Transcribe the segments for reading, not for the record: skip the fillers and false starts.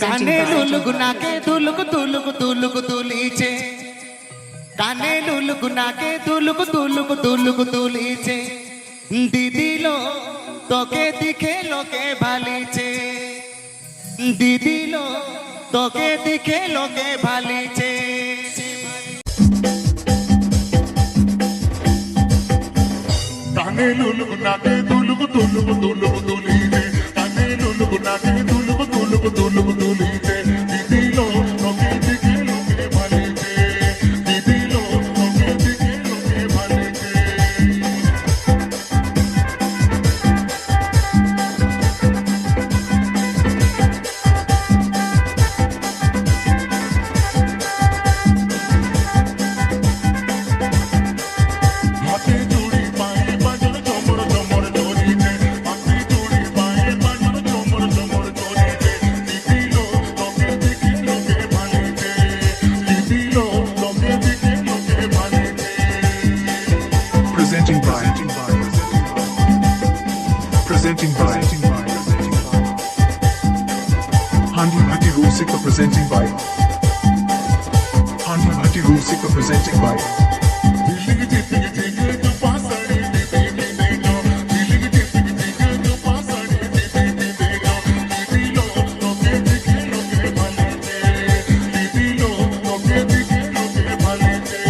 কানে লুলুক নাকে দুলুক দুলুক দুলুক দুলিছে কানে লুলুক নাকে দুলুক দুলুক দুলুক দুলিছে দিদিলো তোকে দিখে লোকে ভালিছে দিদিলো তোকে দিখে লোকে ভালিছে কানে লুলুক নাকে দুলুক দুলুক দুলুক দুলিছে কানে লুলুক নাকে দুলুক দুলুক দুলুক দুলিছে দিদিলো তোকে দিখে লোকে ভালিছে দিদিলো তোকে দিখে লোকে ভালিছে হাতে চুড়ি পায়ে বাজার চমর চমর চড়িছে হাতে চুড়ি পায়ে বাজার চমর চমর চড়িছে দিদিলো তোকে দিখে লোকে ভালিছে দিদিলো তোকে দিখে লোকে ভালিছে Presenting by Handi Bhatti Rusika presenting by Handi Bhatti Rusika presenting by Delhi की चिट्ठी चिट्ठी जो पासड़ी दीदी देखो दिल्ली की चिट्ठी चिट्ठी जो पासड़ी दीदी देखो दिदिलो तोके दिखे लोके भालिचे दिदिलो तोके दिखे लोके भालिचे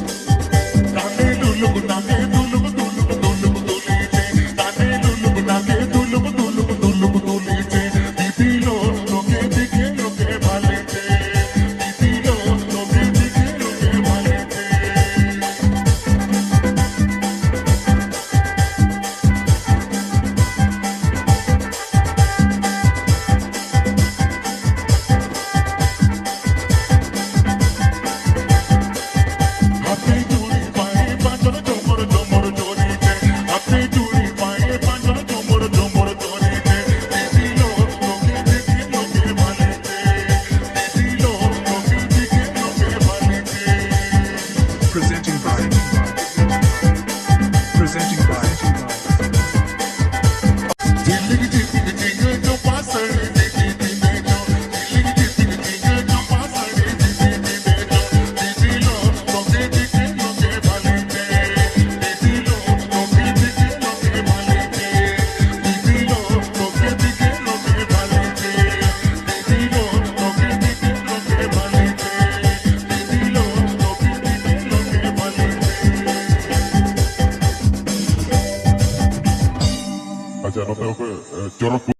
काने लुलुक नाके दुलुक दुलुक दुलुक दुलिचे काने लुलुक नाके दुलुक दुलुक दुलुक दुलिचे दिदिलो तोके दिखे लोके भालिचे दिदिलो तोके दिखे लोके भालिचे হাতে চুড়ি পায়ে বাজার চমর চমর চড়িছে হাতে চুড়ি পায়ে বাজার চমর চমর চড়িছে দিদিলো তোকে দিখে লোকে ভালিছে দিদিলো তোকে দিখে লোকে ভালিছে presenting by दिल्ली की चिट्ठी चिट्ठी जो पासड़ी दीदी देखो दिल्ली की चिट्ठी चिट्ठी जो पासड़ी दीदी देखो दिदिलो तोके दिखे लोके भालिचे दिदिलो तोके दिखे लोके भालिचे दिदिलो तोके दिखे लोके भालिचे दिदिलो तोके दिखे लोके भालिचे दिदिलो तोके दिखे लोके भालिचे अच्छा no tengo que